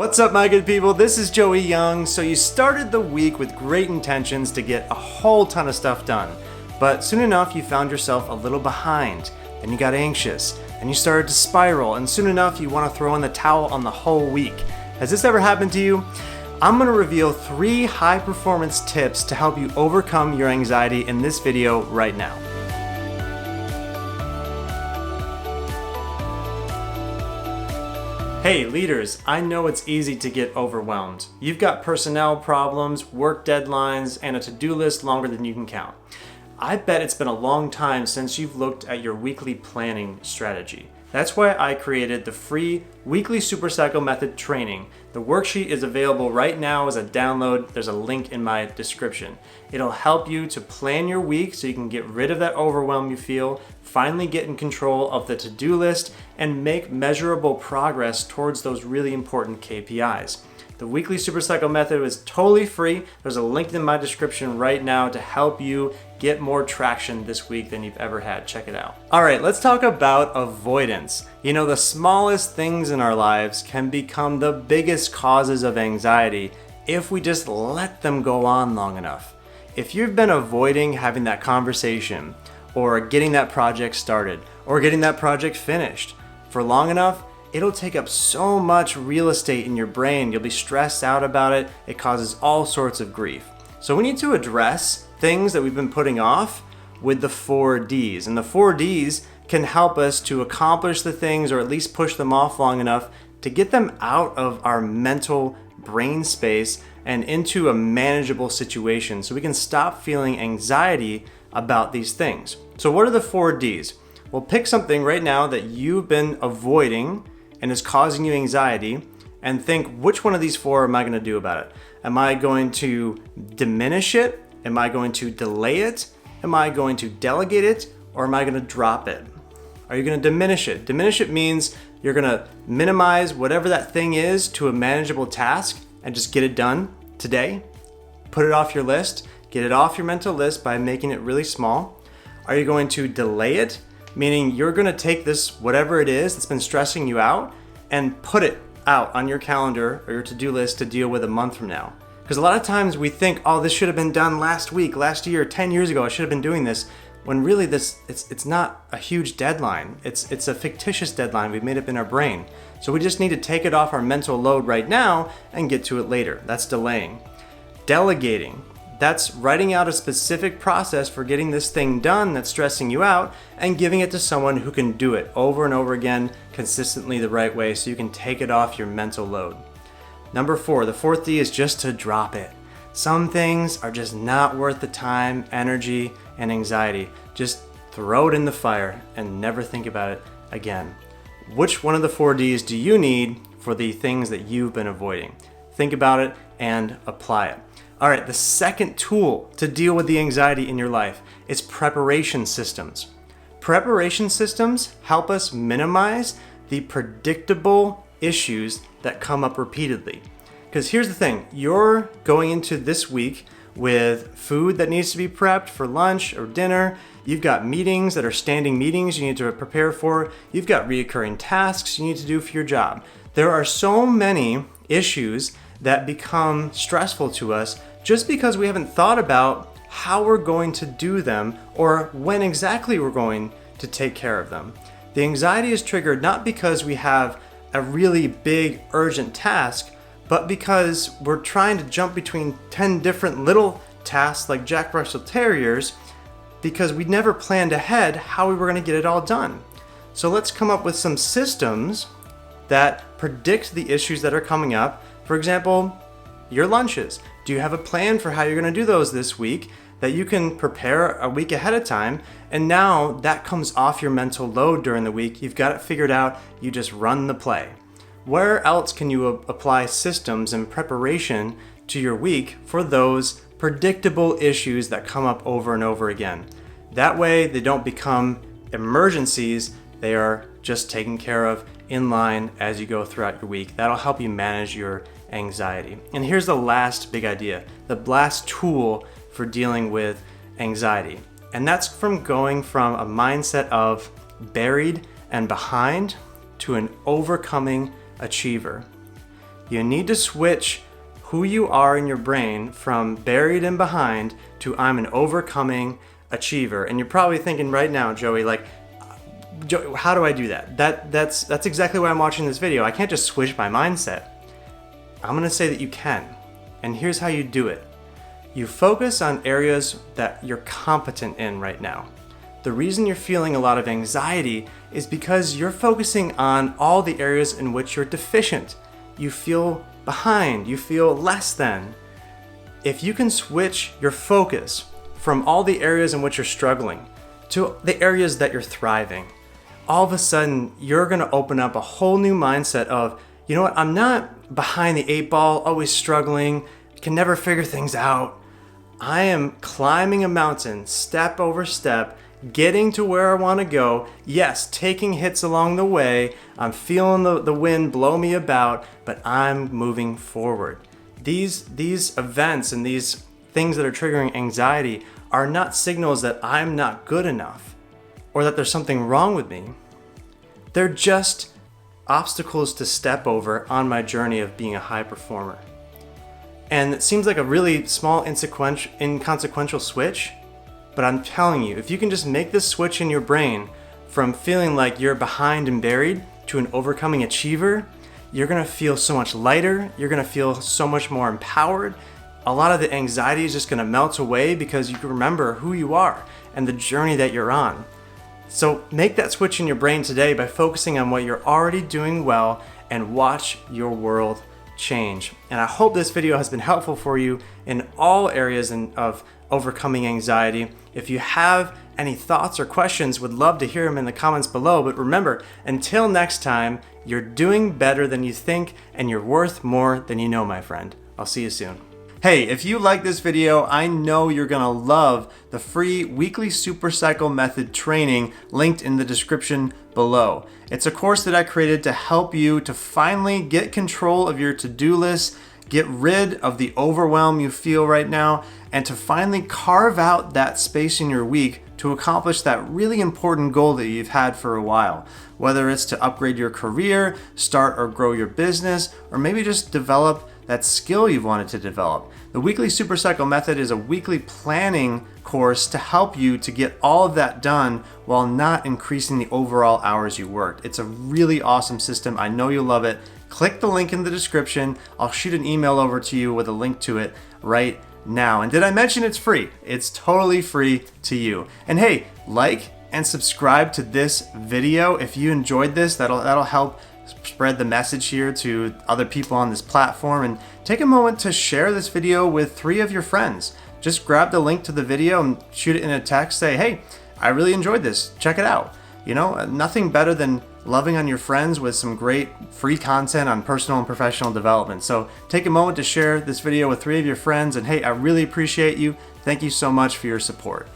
What's up, my good people? This is Joey Young. So you started the week with great intentions to get a whole ton of stuff done, but soon enough you found yourself a little behind, then you got anxious, and you started to spiral, and soon enough you want to throw in the towel on the whole week. Has this ever happened to you? I'm going to reveal 3 high performance tips to help you overcome your anxiety in this video right now. Hey leaders, I know it's easy to get overwhelmed. You've got personnel problems, work deadlines, and a to-do list longer than you can count. I bet it's been a long time since you've looked at your weekly planning strategy. That's why I created the free weekly supercycle method training. The worksheet is available right now as a download. There's a link in my description. It'll help you to plan your week so you can get rid of that overwhelm you feel, finally get in control of the to-do list, and make measurable progress towards those really important KPIs. The weekly supercycle method is totally free. There's a link in my description right now to help you get more traction this week than you've ever had. Check it out. All right, let's talk about avoidance. You know, the smallest things in our lives can become the biggest causes of anxiety if we just let them go on long enough. If you've been avoiding having that conversation or getting that project started or getting that project finished for long enough, it'll take up so much real estate in your brain. You'll be stressed out about it. It causes all sorts of grief. So we need to address things that we've been putting off with the 4 Ds. And the 4 Ds can help us to accomplish the things or at least push them off long enough to get them out of our mental brain space and into a manageable situation so we can stop feeling anxiety about these things. So what are the 4 Ds? Well, pick something right now that you've been avoiding and is causing you anxiety, and think, which one of these 4 am I going to do about it? Am I going to diminish it? Am I going to delay it? Am I going to delegate it? Or am I going to drop it? Are you going to diminish it? Diminish it means you're going to minimize whatever that thing is to a manageable task and just get it done today. Put it off your list. Get it off your mental list by making it really small. Are you going to delay it? Meaning you're going to take this, whatever it is that's been stressing you out, and put it out on your calendar or your to-do list to deal with a month from now. Because a lot of times we think, oh, this should have been done last week, last year, 10 years ago, I should have been doing this. When really it's not a huge deadline. It's a fictitious deadline we've made up in our brain. So we just need to take it off our mental load right now and get to it later. That's delaying. Delegating. That's writing out a specific process for getting this thing done that's stressing you out and giving it to someone who can do it over and over again consistently the right way so you can take it off your mental load. Number 4, the 4th D is just to drop it. Some things are just not worth the time, energy, and anxiety. Just throw it in the fire and never think about it again. Which one of the 4 Ds do you need for the things that you've been avoiding? Think about it and apply it. All right, the second tool to deal with the anxiety in your life is preparation systems. Preparation systems help us minimize the predictable issues that come up repeatedly. Because here's the thing, you're going into this week with food that needs to be prepped for lunch or dinner. You've got meetings that are standing meetings you need to prepare for. You've got reoccurring tasks you need to do for your job. There are so many issues that become stressful to us just because we haven't thought about how we're going to do them or when exactly we're going to take care of them. The anxiety is triggered not because we have a really big urgent task, but because we're trying to jump between 10 different little tasks like Jack Russell Terriers because we never planned ahead how we were going to get it all done. So let's come up with some systems that predict the issues that are coming up. For example, your lunches. Do you have a plan for how you're going to do those this week that you can prepare a week ahead of time? And now that comes off your mental load during the week. You've got it figured out. You just run the play. Where else can you apply systems and preparation to your week for those predictable issues that come up over and over again? That way they don't become emergencies. They are just taken care of in line as you go throughout your week. That'll help you manage your anxiety. And here's the last big idea, the last tool for dealing with anxiety. And that's from going from a mindset of buried and behind to an overcoming achiever. You need to switch who you are in your brain from buried and behind to I'm an overcoming achiever. And you're probably thinking right now, Joey, like, how do I do that? That's exactly why I'm watching this video. I can't just switch my mindset. I'm gonna say that you can. And here's how you do it. You focus on areas that you're competent in right now. The reason you're feeling a lot of anxiety is because you're focusing on all the areas in which you're deficient. You feel behind, you feel less than. If you can switch your focus from all the areas in which you're struggling to the areas that you're thriving, all of a sudden you're gonna open up a whole new mindset of, you know what, I'm not behind the 8 ball, always struggling, can never figure things out. I am climbing a mountain step over step, getting to where I want to go. Yes, taking hits along the way. I'm feeling the wind blow me about, but I'm moving forward. These events and these things that are triggering anxiety are not signals that I'm not good enough or that there's something wrong with me. They're just obstacles to step over on my journey of being a high performer. And it seems like a really small, inconsequential switch, but I'm telling you, if you can just make this switch in your brain from feeling like you're behind and buried to an overcoming achiever, you're gonna feel so much lighter, you're gonna feel so much more empowered. A lot of the anxiety is just gonna melt away because you can remember who you are and the journey that you're on. So make that switch in your brain today by focusing on what you're already doing well and watch your world change. And I hope this video has been helpful for you in all areas of overcoming anxiety. If you have any thoughts or questions, would love to hear them in the comments below. But remember, until next time, you're doing better than you think and you're worth more than you know, my friend. I'll see you soon. Hey, if you like this video, I know you're gonna love the free weekly Supercycle Method training linked in the description below. It's a course that I created to help you to finally get control of your to-do list, get rid of the overwhelm you feel right now, and to finally carve out that space in your week to accomplish that really important goal that you've had for a while. Whether it's to upgrade your career, start or grow your business, or maybe just develop that skill you've wanted to develop. The weekly Supercycle Method is a weekly planning course to help you to get all of that done while not increasing the overall hours you worked. It's a really awesome system. I know you'll love it. Click the link in the description. I'll shoot an email over to you with a link to it right now. And did I mention it's free? It's totally free to you. And hey, like and subscribe to this video if you enjoyed this. That'll help spread the message here to other people on this platform, and take a moment to share this video with 3 of your friends. Just grab the link to the video and shoot it in a text. Say, hey, I really enjoyed this. Check it out. You know, nothing better than loving on your friends with some great free content on personal and professional development. So take a moment to share this video with 3 of your friends, and hey, I really appreciate you. Thank you so much for your support.